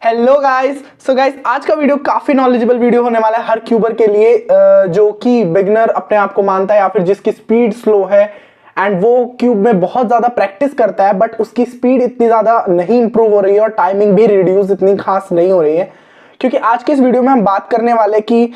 Hello guys. So guys, आज का video काफी नॉलेजेबल वीडियो होने वाला है हर क्यूबर के लिए जो कि बिगनर अपने आप को मानता है या फिर जिसकी स्पीड स्लो है एंड वो क्यूब में बहुत ज्यादा प्रैक्टिस करता है बट उसकी स्पीड इतनी ज्यादा नहीं इंप्रूव हो रही है और टाइमिंग भी रिड्यूस इतनी खास नहीं हो रही है। क्योंकि आज के इस वीडियो में हम बात करने वाले कि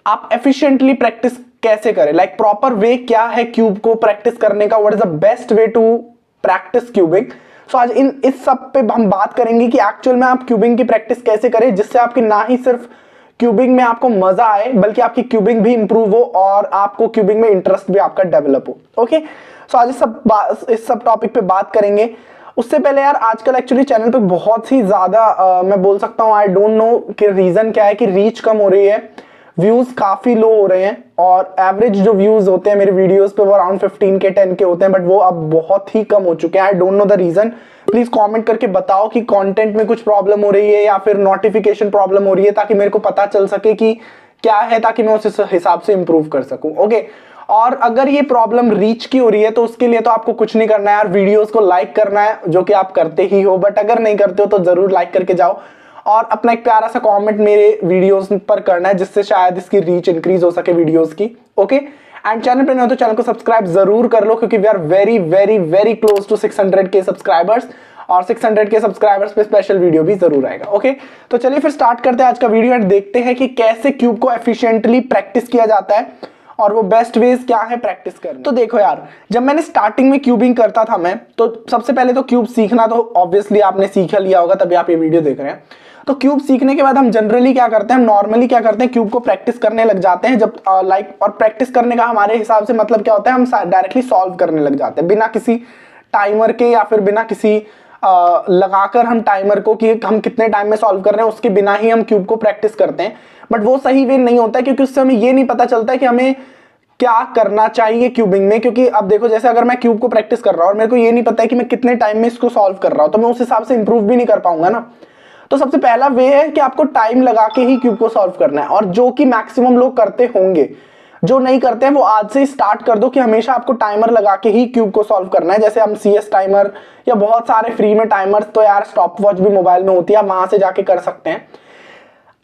आप एफिशिएंटली प्रैक्टिस कैसे करें, लाइक प्रॉपर वे क्या है क्यूब को प्रैक्टिस करने का, what is the best way to practice cubing. So आज इस सब पे हम बात करेंगे कि एक्चुअल में आप क्यूबिंग की प्रैक्टिस कैसे करें जिससे आपकी ना ही सिर्फ क्यूबिंग में आपको मजा आए बल्कि आपकी क्यूबिंग भी इंप्रूव हो और आपको क्यूबिंग में इंटरेस्ट भी आपका डेवलप हो। ओके, सो आज इस सब टॉपिक पे बात करेंगे। उससे पहले यार, आजकल एक्चुअली चैनल पे बहुत ही ज्यादा मैं बोल सकता हूँ, आई डोंट नो कि रीजन क्या है कि रीच कम हो रही है, व्यूज काफी लो हो रहे हैं और एवरेज जो व्यूज होते हैं मेरे वीडियोस पे वो अराउंड 15 के 10 के होते हैं, बट वो अब बहुत ही कम हो चुके हैं। I don't know the reason. Please comment करके बताओ कि कंटेंट में कुछ प्रॉब्लम हो रही है या फिर नोटिफिकेशन प्रॉब्लम हो रही है, ताकि मेरे को पता चल सके कि क्या है, ताकि मैं उस हिसाब से इंप्रूव कर सकूं। ओके, और अगर ये प्रॉब्लम रीच की हो रही है तो उसके लिए तो आपको कुछ नहीं करना है यार, वीडियोस को लाइक करना है, जो कि आप करते ही हो, बट अगर नहीं करते हो तो जरूर लाइक करके जाओ और अपना एक प्यारा सा कमेंट मेरे वीडियोस पर करना है जिससे शायद इसकी रीच इंक्रीज हो सके वीडियोस की। ओके, एंड चैनल पे नहीं हो तो चैनल को सब्सक्राइब जरूर कर लो क्योंकि we are very very very close to 600 के सब्सक्राइबर्स और 600 के सब्सक्राइबर्स पे स्पेशल वीडियो भी जरूर आएगा। ओके, तो चलिए फिर स्टार्ट करते हैं आज का वीडियो एंड देखते हैं कि कैसे क्यूब को एफिशिएंटली प्रैक्टिस किया जाता है और वो बेस्ट वेज क्या है प्रैक्टिस करने। तो देखो यार, जब मैंने स्टार्टिंग में क्यूबिंग करता था मैं, तो सबसे पहले तो क्यूब सीखना तो ऑब्वियसली आपने सीख लिया होगा तभी आप ये वीडियो देख रहे हैं। तो क्यूब सीखने के बाद हम जनरली क्या करते हैं, हम नॉर्मली क्या करते हैं, क्यूब को प्रैक्टिस करने लग जाते हैं। जब और प्रैक्टिस करने का हमारे हिसाब से मतलब क्या होता है, हम डायरेक्टली सॉल्व करने लग जाते हैं बिना किसी टाइमर के या फिर बिना किसी लगाकर हम टाइमर को कि हम कितने टाइम में सॉल्व कर रहे हैं उसके बिना ही हम क्यूब को प्रैक्टिस करते हैं। बट वो सही वे नहीं होता है क्योंकि उससे हमें ये नहीं पता चलता है कि हमें क्या करना चाहिए क्यूबिंग में। क्योंकि अब देखो, जैसे अगर मैं क्यूब को प्रैक्टिस कर रहा हूं और मेरे को ये नहीं पता है कि मैं कितने टाइम में इसको सॉल्व कर रहा हूं, तो मैं उस हिसाब से इंप्रूव भी नहीं कर पाऊंगा ना। तो सबसे पहला वे है कि आपको टाइम लगा के ही क्यूब को सॉल्व करना है, और जो कि मैक्सिमम लोग करते होंगे। जो नहीं करते हैं वो आज से स्टार्ट कर दो कि हमेशा आपको टाइमर लगा के ही क्यूब को सॉल्व करना है। जैसे हम CS टाइमर या बहुत सारे फ्री में टाइमर्स, तो यार स्टॉप वॉच भी मोबाइल में होती है, आप वहां से जाके कर सकते हैं।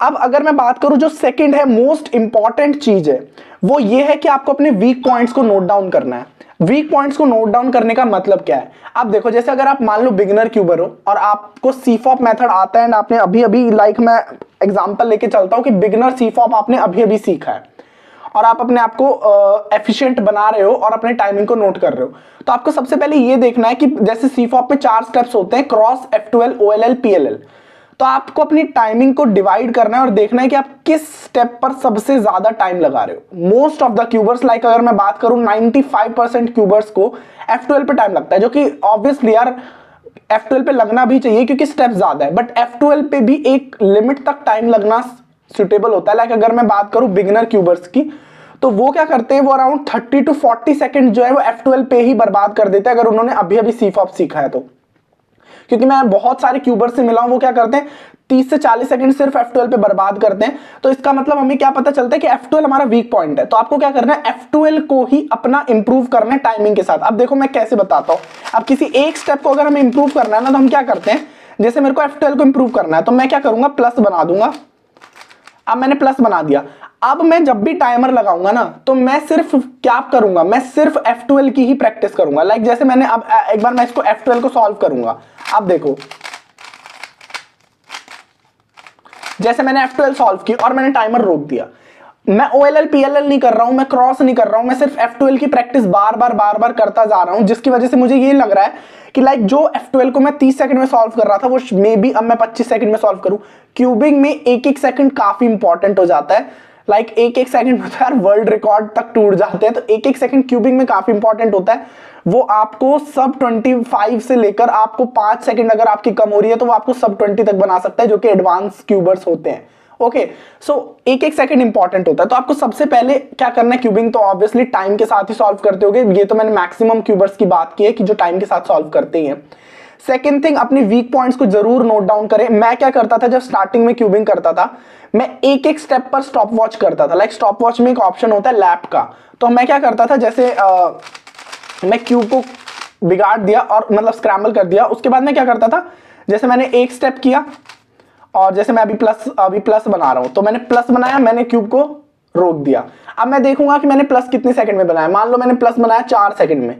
अब अगर मैं बात करूं, जो सेकंड है मोस्ट इंपॉर्टेंट चीज है वो ये है कि आपको अपने वीक पॉइंट्स को नोट डाउन करना है। वीक पॉइंट्स को नोट डाउन करने का मतलब क्या है, आप देखो, जैसे अगर आप मान लो बिगिनर क्यूबर हो और आपको सीफॉप मेथड आता है एंड आपने अभी अभी, लाइक मैं एग्जांपल लेके चलता हूं कि बिगिनर सीफॉप आपने अभी अभी सीखा है और आप अपने आप को एफिशिएंट बना रहे हो और अपने टाइमिंग को नोट कर रहे हो, तो आपको सबसे पहले ये देखना है कि जैसे सीफॉप में 4 स्टेप्स होते हैं, क्रॉस, F12, OLL, PLL। तो आपको अपनी टाइमिंग को डिवाइड करना है और देखना है कि आप किस स्टेप पर सबसे ज्यादा टाइम लगा रहे हो। Most of the cubers, like अगर मैं बात करूं 95% क्यूबर्स को F12 पे टाइम लगता है, जो कि ऑब्वियसली यार F12 पे लगना भी चाहिए क्योंकि स्टेप ज्यादा है, बट F12 पे भी एक लिमिट तक टाइम लगना सुटेबल होता है। लाइक अगर मैं बात करूं बिगिनर क्यूबर्स की, तो वो क्या करते हैं, वो अराउंड 30 to 40 सेकंड जो है वो F12 पे ही बर्बाद कर देते हैं अगर उन्होंने अभी अभी सीफॉप सीखा है तो। क्योंकि मैं बहुत सारे क्यूबर से मिला हूं, वो क्या करते हैं 30 से 40 सेकंड सिर्फ F12 पे बर्बाद करते हैं। तो इसका मतलब हमें क्या पता चलता है कि F12 हमारा वीक पॉइंट है, तो आपको क्या करना है, F12 को ही अपना इंप्रूव करना है टाइमिंग के साथ। अब देखो मैं कैसे बताता हूं, अब किसी एक स्टेप को अगर हमें इंप्रूव करना है ना, तो हम क्या करते हैं, जैसे मेरे को F12 को इंप्रूव करना है तो मैं क्या करूंगा, प्लस बना दूंगा। अब मैंने प्लस बना दिया, अब मैं जब भी टाइमर लगाऊंगा ना तो मैं सिर्फ क्या करूंगा, मैं सिर्फ F12 की ही प्रैक्टिस करूंगा। लाइक जैसे मैंने अब एक बार मैं इसको F12 को सॉल्व करूंगा, अब देखो जैसे मैंने F12 सॉल्व की और मैंने टाइमर रोक दिया, मैं OLL PLL नहीं कर रहा हूं, मैं क्रॉस नहीं कर रहा हूं, मैं सिर्फ F12 की प्रैक्टिस बार बार करता जा रहा हूं, जिसकी वजह से मुझे ये लग रहा है कि लाइक जो F12 को मैं 30 सेकंड में सॉल्व कर रहा था वो मे बी अब मैं 25 सेकंड में सॉल्व करूं। क्यूबिंग में एक एक सेकंड काफी इंपॉर्टेंट हो जाता है, लाइक एक एक सेकंड में यार वर्ल्ड रिकॉर्ड तक टूट जाते हैं, तो एक एक सेकंड क्यूबिंग में काफी इंपॉर्टेंट होता है। वो आपको सब 25 से लेकर आपको 5 सेकंड अगर आपकी कम हो रही है तो वो आपको सब 20 तक बना सकता है, जो कि एडवांस क्यूबर्स होते हैं। ओके, सो एक एक सेकंड इंपॉर्टेंट होता है, तो आपको सबसे पहले क्या करना है, क्यूबिंग तो ऑब्वियसली टाइम के साथ ही सॉल्व करते होगे, ये तो मैंने मैक्सिमम क्यूबर्स की बात की है कि जो टाइम के साथ सॉल्व करते ही हैं। सेकेंड थिंग, अपनी वीक पॉइंट्स को जरूर नोट डाउन करें। मैं क्या करता था, जब स्टार्टिंग में क्यूबिंग करता था, मैं एक एक स्टेप पर स्टॉप वॉच करता था। लाइक स्टॉप वॉच में एक ऑप्शन होता है लैप का, तो मैं क्या करता था, जैसे मैं क्यूब को बिगाड़ दिया और मतलब स्क्रैम्बल कर दिया, उसके बाद मैं क्या करता था, जैसे मैंने एक स्टेप किया और जैसे मैं अभी प्लस बना रहा हूं, तो मैंने प्लस बनाया, मैंने क्यूब को रोक दिया। अब मैं देखूंगा कि मैंने प्लस कितने सेकंड में बनाया। मान लो मैंने प्लस बनाया 4 सेकंड में,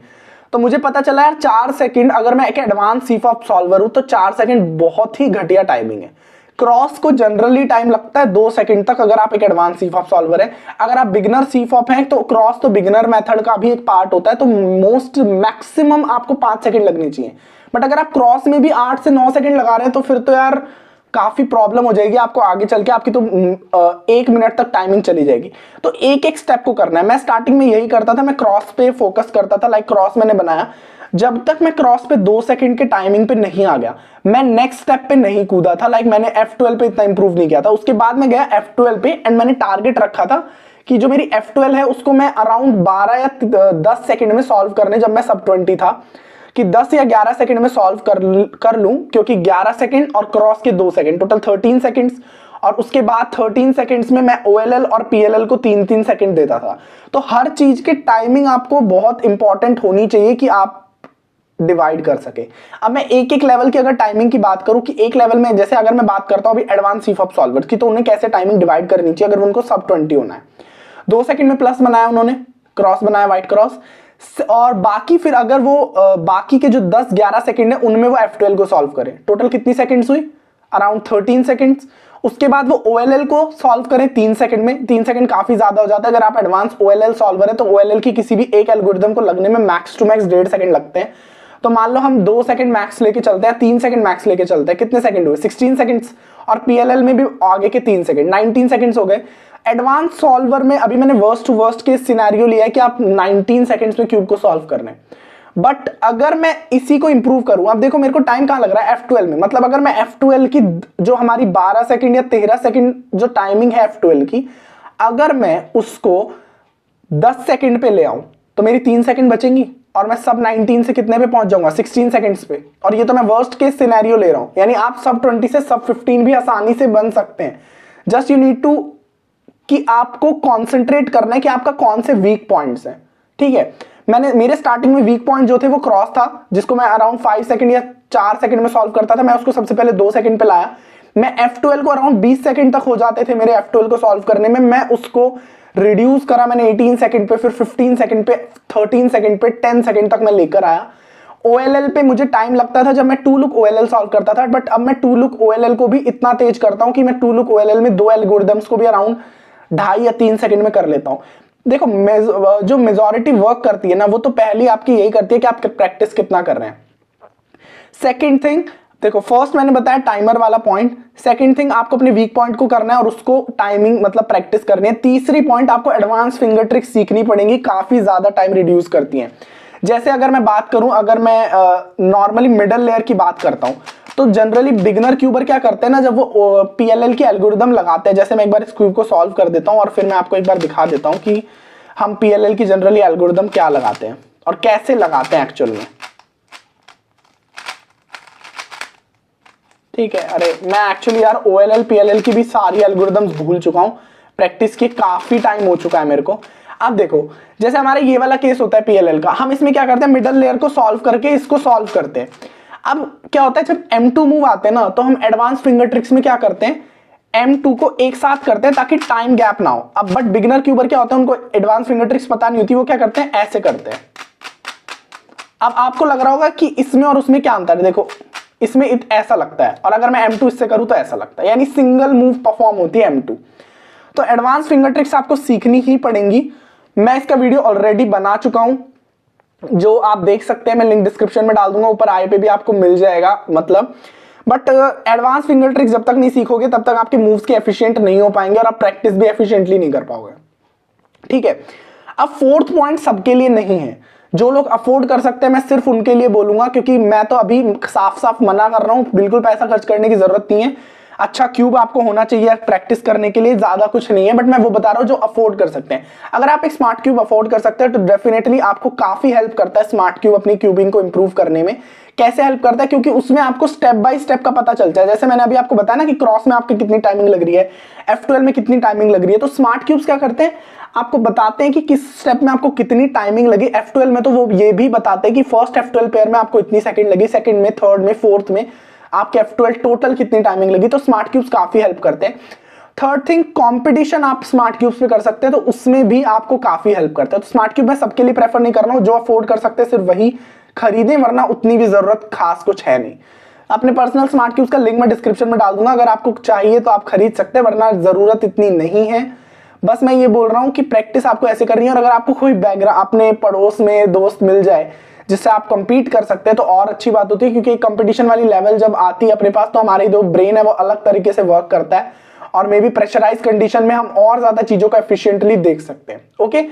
तो मुझे पता चला यार 4 सेकंड, अगर मैं एक एडवांस सीफॉप सॉल्वर हूं तो 4 सेकंड बहुत ही घटिया टाइमिंग है। क्रॉस को जनरली टाइम लगता है 2 सेकंड तक, अगर आप एक एडवांस सीफॉप सॉल्वर है। अगर आप बिगिनर सीफॉप हैं तो क्रॉस तो बिगिनर मेथड का भी एक पार्ट होता है, तो मोस्ट मैक्सिमम आपको 5 सेकंड लगनी चाहिए। बट अगर आप क्रॉस में भी 8 से 9 सेकंड लगा रहे हैं तो फिर तो यार काफी प्रॉब्लम हो जाएगी आपको आगे चल के, आपकी तो 1 मिनट तक टाइमिंग चली जाएगी। तो एक एक स्टेप को करना है। मैं स्टार्टिंग में यही करता था, मैं क्रॉस पे फोकस करता था। लाइक क्रॉस मैंने बनाया, जब तक मैं क्रॉस पे 2 सेकंड के टाइमिंग पे नहीं आ गया, मैं नेक्स्ट स्टेप पे नहीं कूदा था। लाइक मैंने F12 पे इतना इंप्रूव नहीं किया था। उसके बाद मैं गया F12 पे एंड मैंने टारगेट रखा था कि जो मेरी F12 है उसको मैं अराउंड 12 या 10 सेकंड में सॉल्व करने, जब मैं सब 20 था, कि 10 या 11 सेकंड में सॉल्व कर लूं, क्योंकि 11 सेकंड और क्रॉस के 2 सेकंड, टोटल 13 सेकंड्स। और उसके बाद 13 सेकंड्स में मैं OLL और PLL को 3-3 सेकंड देता था। तो हर चीज के टाइमिंग आपको बहुत इंपॉर्टेंट होनी चाहिए कि आप डिवाइड कर सके। अब मैं एक एक लेवल की अगर टाइमिंग की बात करूं, कि एक लेवल में जैसे अगर मैं बात करता हूं अभी एडवांस सीफॉप सॉल्वर्स की, तो उन्हें कैसे टाइमिंग डिवाइड करनी चाहिए अगर उनको सब 20 होना है। 2 सेकंड में प्लस बनाया उन्होंने, क्रॉस बनाया, व्हाइट क्रॉस, और बाकी फिर अगर वो बाकी के जो 10-11 सेकंड है उनमें वो F12 को सॉल्व करें। टोटल कितनी सेकंड्स हुई? Around 13 seconds. उसके बाद वो OLL को सॉल्व करें 3 सेकंड में। 3 सेकंड काफी ज्यादा हो जाता है। अगर आप एडवांस OLL सॉल्वर है तो OLL की किसी भी एक एल्गोरिथम को लगने में मैक्स टू मैक्स 1.5 सेकंड लगते हैं। तो मान लो हम 2 सेकंड मैक्स लेके चलते हैं, 3 सेकंड मैक्स लेके चलते हैं, कितने सेकंड हुए? 16 सेकंड्स। और PLL में भी आगे के 3 सेकंड, 19 सेकंड्स हो गए। एडवांस सॉल्वर में अभी मैंने वर्स्ट टू वर्स्ट के सिनेरियो लिया है कि आप 19 सेकंड्स में क्यूब को सॉल्व करना है। बट अगर मैं इसी को इंप्रूव करूं, अब देखो मेरे को टाइम कहां लग रहा है? F12 में। मतलब अगर मैं F12 की जो हमारी 12 सेकंड या 13 सेकंड जो टाइमिंग है F12 की, अगर मैं उसको 10 सेकंड पे ले आऊं तो मेरी 3 सेकंड बचेंगी और मैं सब 19 से कितने पे पहुंच जाऊंगा? 16 सेकंड्स पे। और ये तो मैं वर्स्ट केस सिनेरियो ले रहा हूं, यानी आप सब 20 से सब 15 भी आसानी से बन सकते हैं। जस्ट यू नीड टू कि आपको कंसंट्रेट करना है कि आपका कौन से वीक पॉइंट्स हैं। ठीक है, मेरे स्टार्टिंग में वीक पॉइंट जो थे वो क्रॉस था, जिसको मैं अराउंड 5 सेकंड या 4 सेकंड में सॉल्व करता था। मैं उसको सबसे पहले 2 सेकंड पे लाया। मैं F12 को अराउंड 20 सेकंड तक हो जाते थे मेरे F12 को सॉल्व करने में। मैं उसको रिड्यूस करा मैंने 18 सेकंड पे, फिर 15 सेकंड पे, 13 सेकंड पे, 10 सेकंड तक मैं लेकर आया। OLL पे मुझे टाइम लगता था जब मैं 2 लुक OLL सॉल्व करता था, बट अब मैं 2 लुक OLL को भी इतना तेज करता हूं कि मैं 2 लुक OLL में 2 एल्गोरिथम्स को भी अराउंड 2.5 या 3 सेकंड में कर लेता हूं। देखो जो मेजॉरिटी वर्क करती है ना, वो तो पहली आपकी यही करती है कि आप प्रैक्टिस कितना कर रहे हैं। सेकंड थिंग, देखो फर्स्ट मैंने बताया टाइमर वाला पॉइंट। सेकंड थिंग, आपको अपने वीक पॉइंट को करना है और उसको टाइमिंग मतलब प्रैक्टिस करनी है। तीसरी पॉइंट, आपको एडवांस फिंगर ट्रिक्स सीखनी पड़ेंगी, काफी ज्यादा टाइम रिड्यूस करती हैं। जैसे अगर मैं बात करूं, अगर मैं नॉर्मली मिडल लेयर की बात करता हूं, तो जनरली बिगिनर क्यूबर क्या करते हैं ना, जब वो PLL की एल्गोरिथम लगाते हैं, जैसे मैं एक बार इस क्यूब को सॉल्व कर देता हूं और फिर मैं आपको एक बार दिखा देता हूं कि हम PLL की जनरली एल्गोरिथम क्या लगाते हैं और कैसे लगाते हैं एक्चुअल में। ठीक है, अरे मैं एक्चुअली यार OLL PLL की भी सारी एल्गोरिथम्स भूल चुका हूं, प्रैक्टिस की काफी टाइम हो चुका है मेरे को। अब देखो, जैसे हमारे ये वाला केस होता है PLL का, हम इसमें क्या करते हैं, मिडल लेयर को सॉल्व करके इसको सॉल्व करते हैं। अब क्या होता है, जब M2 मूव आते हैं ना, तो हम एडवांस फिंगर ट्रिक्स में क्या करते हैं, M2 को एक साथ करते हैं ताकि टाइम गैप ना हो। अब बट बिगिनर क्यूबर क्या होता है, उनको एडवांस फिंगर ट्रिक्स पता नहीं होती, वो क्या करते हैं, ऐसे करते हैं। अब आपको लग रहा होगा कि इसमें और उसमें क्या अंतर है। देखो इसमें ऐसा लगता है, और अगर मैं M2 इससे करूं तो ऐसा लगता है, यानी सिंगल मूव परफॉर्म होती है M2। तो एडवांस फिंगर ट्रिक्स आपको सीखनी ही पड़ेंगी। मैं इसका वीडियो ऑलरेडी बना चुका हूं, जो आप देख सकते हैं, मैं लिंक डिस्क्रिप्शन में डाल दूंगा, ऊपर आई पे भी आपको मिल जाएगा। मतलब बट एडवांस फिंगर ट्रिक्स जब तक नहीं सीखोगे तब तक आपके मूव्स के एफिशिएंट नहीं हो पाएंगे और आप प्रैक्टिस भी एफिशिएंटली नहीं कर पाओगे। ठीक है, अब फोर्थ पॉइंट सबके लिए नहीं है। जो लोग अफोर्ड कर सकते हैं मैं सिर्फ उनके लिए बोलूंगा, क्योंकि मैं तो अभी साफ साफ मना कर रहा हूं, बिल्कुल पैसा खर्च करने की जरूरत नहीं है। अच्छा क्यूब आपको होना चाहिए प्रैक्टिस करने के लिए, ज्यादा कुछ नहीं है, बट मैं वो बता रहा हूं जो अफोर्ड कर सकते हैं। अगर आप एक स्मार्ट क्यूब अफोर्ड कर सकते हैं तो डेफिनेटली आपको काफी हेल्प करता है स्मार्ट क्यूब अपनी क्यूबिंग को इंप्रूव करने में। कैसे हेल्प करता है, क्योंकि उसमें आपको स्टेप बाय स्टेप का पता चलता है। जैसे मैंने अभी आपको बताया ना कि क्रॉस में आपकी कितनी टाइमिंग लग रही है, F12 में कितनी टाइमिंग लग रही है, तो स्मार्ट क्यूब्स क्या करते हैं, आपको बताते हैं कि किस स्टेप में आपको कितनी टाइमिंग लगी। F12 में तो वो ये भी बताते हैं कि फर्स्ट F12 पेयर में आपको इतनी सेकंड लगी, सेकंड में, थर्ड में, फोर्थ में, आपके F12 टोटल कितनी टाइमिंग लगी, तो स्मार्ट क्यूब्स काफी हेल्प करते हैं। थर्ड थिंग, कंपटीशन आप स्मार्ट क्यूब्स पे कर सकते हैं, तो उसमें भी आपको काफी हेल्प करता है। तो स्मार्ट क्यूब मैं सबके लिए प्रेफर नहीं कर रहा हूँ, जो अफोर्ड कर सकते हैं सिर्फ वही खरीदें, वरना उतनी भी जरूरत खास कुछ है नहीं। अपने पर्सनल स्मार्ट क्यूब्स का लिंक मैं डिस्क्रिप्शन में डाल दूंगा, अगर आपको चाहिए तो आप खरीद सकते हैं, वरना जरूरत इतनी नहीं है। बस मैं ये बोल रहा हूँ कि प्रैक्टिस आपको ऐसे करनी है, और अगर आपको कोई बैकग्राउंड अपने पड़ोस में दोस्त मिल जाए जिससे आप कंपीट कर सकते हैं तो और अच्छी बात होती है, क्योंकि कंपटीशन वाली लेवल जब आती है अपने पास तो हमारी जो ब्रेन है वो अलग तरीके से वर्क करता है, और मे बी प्रेशराइज कंडीशन में हम और ज्यादा चीजों को एफिशिएंटली देख सकते हैं। Okay,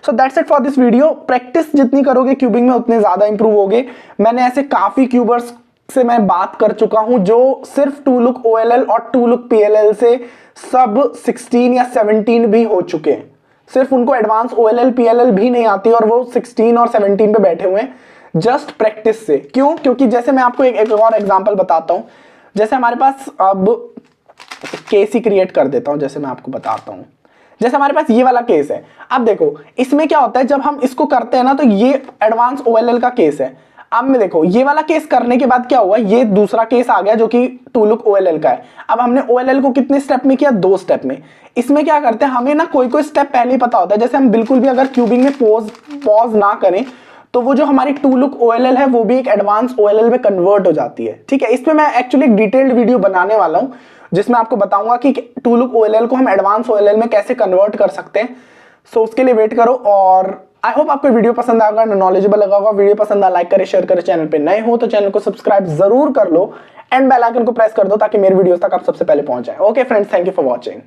so that's it for this video. Practice जितनी करोगे क्यूबिंग में उतने ज्यादा इंप्रूव होगे। मैंने ऐसे काफी क्यूबर्स से मैं बात कर चुका हूं जो सिर्फ टू लुक OLL और टू लुक PLL से सब 16 या 17 भी हो चुके हैं, सिर्फ उनको एडवांस OLL PLL भी नहीं आती और वो 16 और 17 पे बैठे हुए हैं जस्ट प्रैक्टिस से। क्यों? क्योंकि जैसे मैं आपको एक और एग्जांपल बताता हूं, जैसे हमारे पास अब केस ही क्रिएट कर देता हूं, जैसे मैं आपको बताता हूं, जैसे हमारे पास ये वाला केस है। अब देखो इसमें क्या होता है, जब हम इसको करते हैं ना तो ये एडवांस OLL का केस है। अब मैं देखो ये वाला केस करने के बाद क्या हुआ, ये दूसरा केस आ गया जो कि टू लुक OLL का है। अब हमने OLL को कितने स्टेप में किया, 2 स्टेप में। इसमें क्या करते हैं, हमें ना कोई स्टेप पहले ही पता होता है, जैसे हम बिल्कुल भी अगर क्यूबिंग में पॉज ना करें तो वो जो हमारी टू लुक OLL है वो भी एक एडवांस OLL में कन्वर्ट हो जाती है। ठीक है, इसमें मैं एक्चुअली एक डिटेल्ड वीडियो बनाने वाला हूं जिसमें आपको बताऊंगा कि टू लुक OLL को हम एडवांस OLL में कैसे कन्वर्ट कर सकते हैं। सो उसके लिए वेट करो, और आई होप आपको वीडियो पसंद आएगा, नॉलेजेबल लगा होगा। वीडियो पसंद आए लाइक करें, शेयर करें, चैनल पे नए हो तो चैनल को सब्सक्राइब जरूर कर लो, एंड बेल आइकन को प्रेस कर दो ताकि मेरे वीडियोस तक आप सबसे पहले पहुंच जाए। Okay friends, thank you for watching.